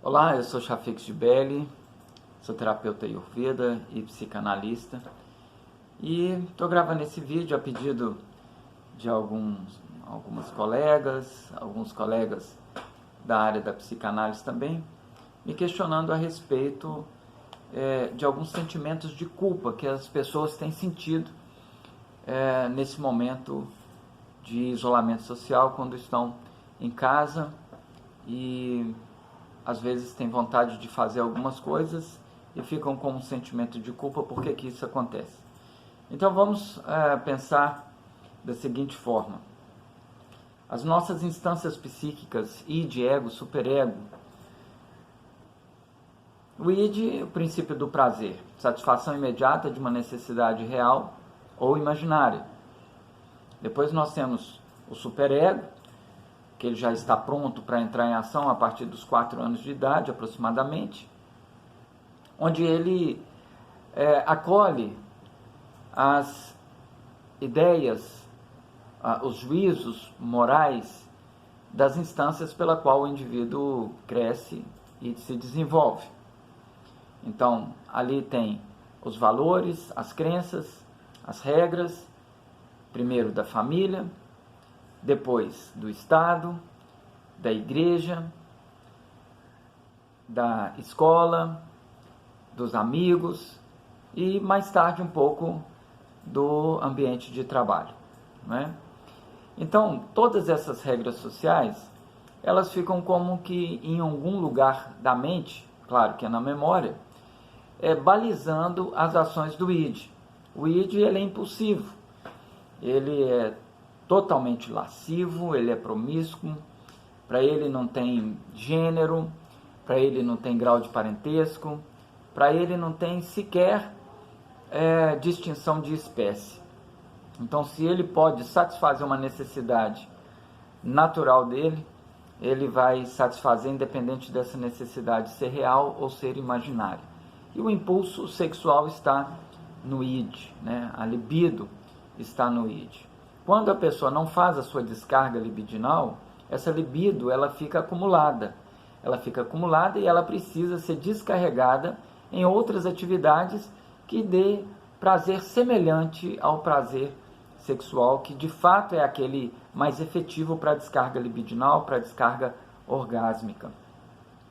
Olá, eu sou Shafik Gibelli, sou terapeuta Ayurveda e psicanalista e estou gravando esse vídeo a pedido de alguns alguns colegas da área da psicanálise também, me questionando a respeito de alguns sentimentos de culpa que as pessoas têm sentido nesse momento de isolamento social, quando estão em casa e às vezes têm vontade de fazer algumas coisas e ficam com um sentimento de culpa. Por que isso acontece? Então vamos pensar da seguinte forma: as nossas instâncias psíquicas, id, ego, superego. O id, o princípio do prazer, satisfação imediata de uma necessidade real ou imaginária. Depois nós temos o superego, que ele já está pronto para entrar em ação a partir dos 4 anos de idade, aproximadamente, onde ele acolhe as ideias, os juízos morais das instâncias pela qual o indivíduo cresce e se desenvolve. Então, ali tem os valores, as crenças, as regras, primeiro da família, depois do Estado, da igreja, da escola, dos amigos e mais tarde um pouco do ambiente de trabalho, né? Então, todas essas regras sociais, elas ficam como que em algum lugar da mente, claro que é na memória, balizando as ações do id. O id, ele é impulsivo, ele é totalmente lascivo, ele é promíscuo, para ele não tem gênero, para ele não tem grau de parentesco, para ele não tem sequer distinção de espécie. Então, se ele pode satisfazer uma necessidade natural dele, ele vai satisfazer independente dessa necessidade ser real ou ser imaginária. E o impulso sexual está no id, né? A libido está no id. Quando a pessoa não faz a sua descarga libidinal, essa libido ela fica acumulada. Ela fica acumulada e ela precisa ser descarregada em outras atividades que dê prazer semelhante ao prazer sexual, que de fato é aquele mais efetivo para a descarga libidinal, para a descarga orgásmica.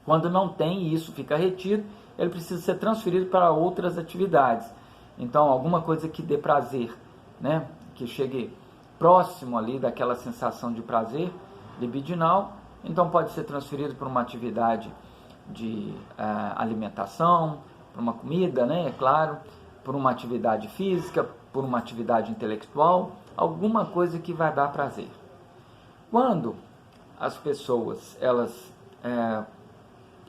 Quando não tem e isso fica retido, ele precisa ser transferido para outras atividades. Então, alguma coisa que dê prazer, né? Que chegue próximo ali daquela sensação de prazer libidinal, então pode ser transferido para uma atividade de alimentação, para uma comida, né, é claro, por uma atividade física, por uma atividade intelectual, alguma coisa que vai dar prazer. Quando as pessoas elas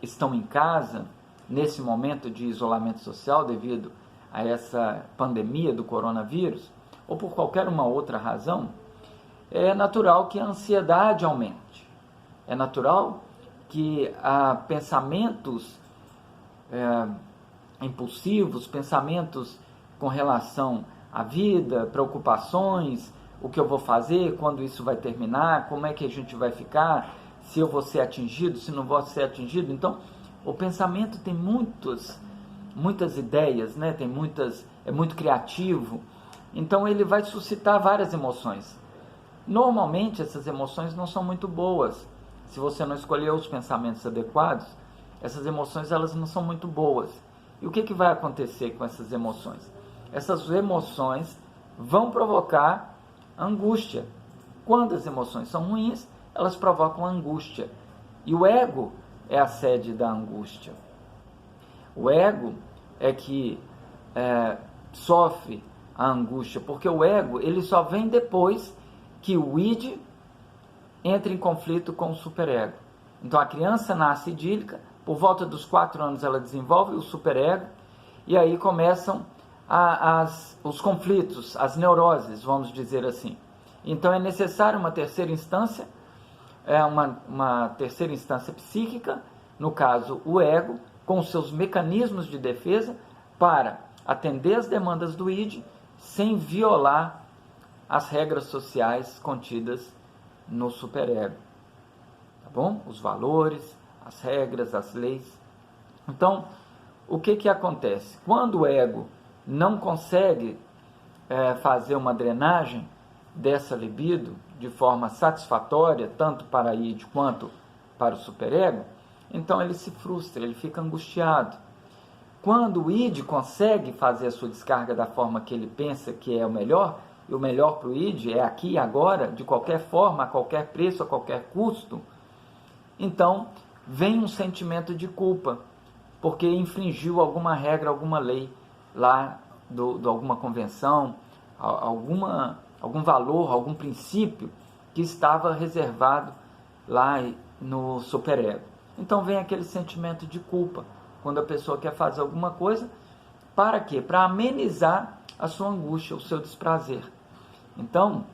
estão em casa, nesse momento de isolamento social devido a essa pandemia do coronavírus, ou por qualquer uma outra razão, é natural que a ansiedade aumente. É natural que pensamentos impulsivos, pensamentos com relação à vida, preocupações, o que eu vou fazer, quando isso vai terminar, como é que a gente vai ficar, se eu vou ser atingido, se não vou ser atingido. Então, o pensamento tem muitas ideias, né? É muito criativo. Então ele vai suscitar várias emoções. Normalmente essas emoções não são muito boas. Se você não escolher os pensamentos adequados, essas emoções elas não são muito boas. E o que vai acontecer com essas emoções? Essas emoções vão provocar angústia. Quando as emoções são ruins, elas provocam angústia. E o ego é a sede da angústia. O ego é que sofre a angústia, porque o ego ele só vem depois que o id entra em conflito com o superego. Então a criança nasce idílica, por volta dos 4 anos ela desenvolve o superego, e aí começam os conflitos, as neuroses, vamos dizer assim. Então é necessário uma terceira instância, uma terceira instância psíquica, no caso o ego, com seus mecanismos de defesa para atender as demandas do id, sem violar as regras sociais contidas no superego. Tá bom? Os valores, as regras, as leis. Então, o que acontece? Quando o ego não consegue fazer uma drenagem dessa libido de forma satisfatória, tanto para a id quanto para o superego, então ele se frustra, ele fica angustiado. Quando o id consegue fazer a sua descarga da forma que ele pensa que é o melhor, e o melhor para o id é aqui e agora, de qualquer forma, a qualquer preço, a qualquer custo, então vem um sentimento de culpa, porque infringiu alguma regra, alguma lei lá de alguma convenção, algum valor, algum princípio que estava reservado lá no superego. Então vem aquele sentimento de culpa, quando a pessoa quer fazer alguma coisa, para quê? Para amenizar a sua angústia, o seu desprazer. Então,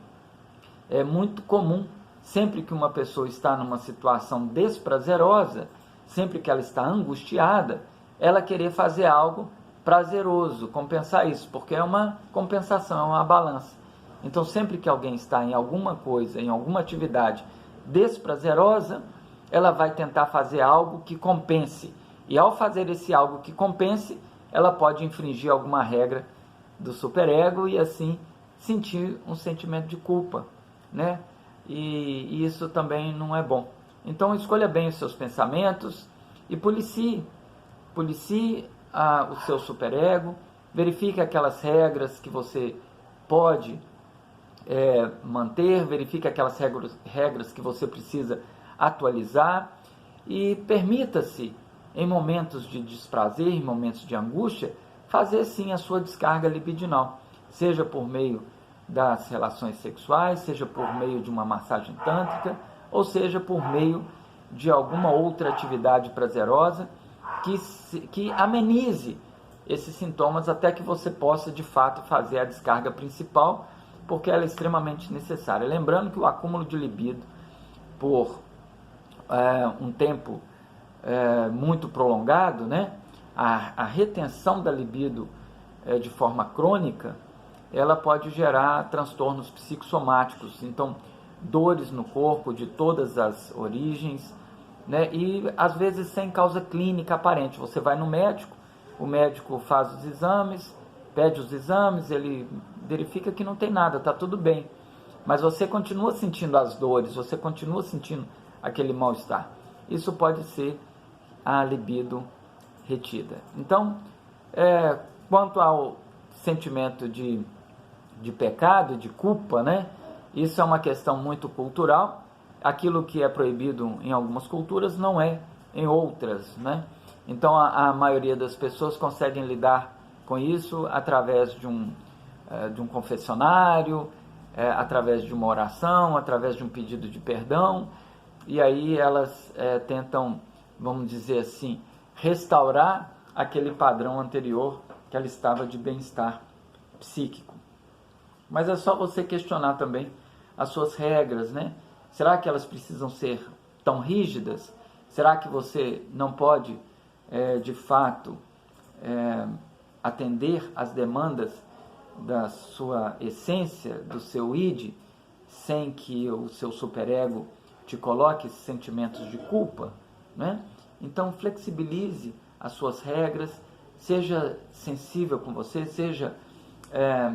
é muito comum, sempre que uma pessoa está numa situação desprazerosa, sempre que ela está angustiada, ela querer fazer algo prazeroso, compensar isso, porque é uma compensação, é uma balança. Então, sempre que alguém está em alguma coisa, em alguma atividade desprazerosa, ela vai tentar fazer algo que compense. E ao fazer esse algo que compense, ela pode infringir alguma regra do superego e assim sentir um sentimento de culpa, né? E isso também não é bom. Então, escolha bem os seus pensamentos e policie o seu superego, verifique aquelas regras que você pode manter, verifique aquelas regras que você precisa atualizar e permita-se, em momentos de desprazer, em momentos de angústia, fazer sim a sua descarga libidinal, seja por meio das relações sexuais, seja por meio de uma massagem tântrica, ou seja por meio de alguma outra atividade prazerosa que amenize esses sintomas até que você possa de fato fazer a descarga principal, porque ela é extremamente necessária. Lembrando que o acúmulo de libido por um tempo muito prolongado, né? A retenção da libido de forma crônica, ela pode gerar transtornos psicossomáticos, então dores no corpo de todas as origens, né? E às vezes sem causa clínica aparente. Você vai no médico, o médico faz os exames, pede os exames, ele verifica que não tem nada, está tudo bem, mas você continua sentindo as dores, você continua sentindo aquele mal-estar. Isso pode ser a libido retida. Então, quanto ao sentimento de pecado, de culpa, né? Isso é uma questão muito cultural. Aquilo que é proibido em algumas culturas não é em outras, né? Então, a maioria das pessoas conseguem lidar com isso através de um confessionário, através de uma oração, através de um pedido de perdão, e aí elas tentam, vamos dizer assim, restaurar aquele padrão anterior que ela estava de bem-estar psíquico. Mas é só você questionar também as suas regras, né? Será que elas precisam ser tão rígidas? Será que você não pode, de fato, atender às demandas da sua essência, do seu id, sem que o seu superego te coloque esses sentimentos de culpa, né? Então, flexibilize as suas regras, seja sensível com você, seja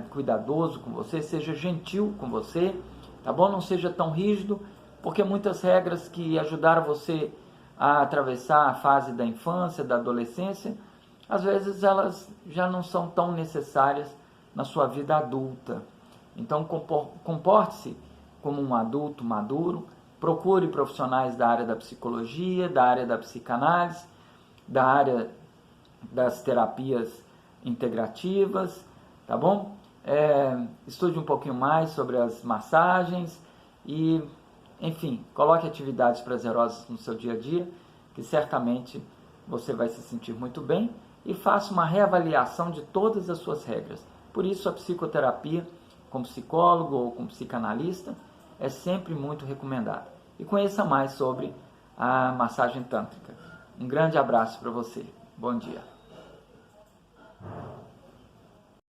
cuidadoso com você, seja gentil com você, tá bom? Não seja tão rígido, porque muitas regras que ajudaram você a atravessar a fase da infância, da adolescência, às vezes elas já não são tão necessárias na sua vida adulta. Então, comporte-se como um adulto maduro, procure profissionais da área da psicologia, da área da psicanálise, da área das terapias integrativas, tá bom? Estude um pouquinho mais sobre as massagens e, enfim, coloque atividades prazerosas no seu dia a dia, que certamente você vai se sentir muito bem, e faça uma reavaliação de todas as suas regras. Por isso, a psicoterapia, com psicólogo ou com psicanalista, é sempre muito recomendada. E conheça mais sobre a massagem tântrica. Um grande abraço para você. Bom dia.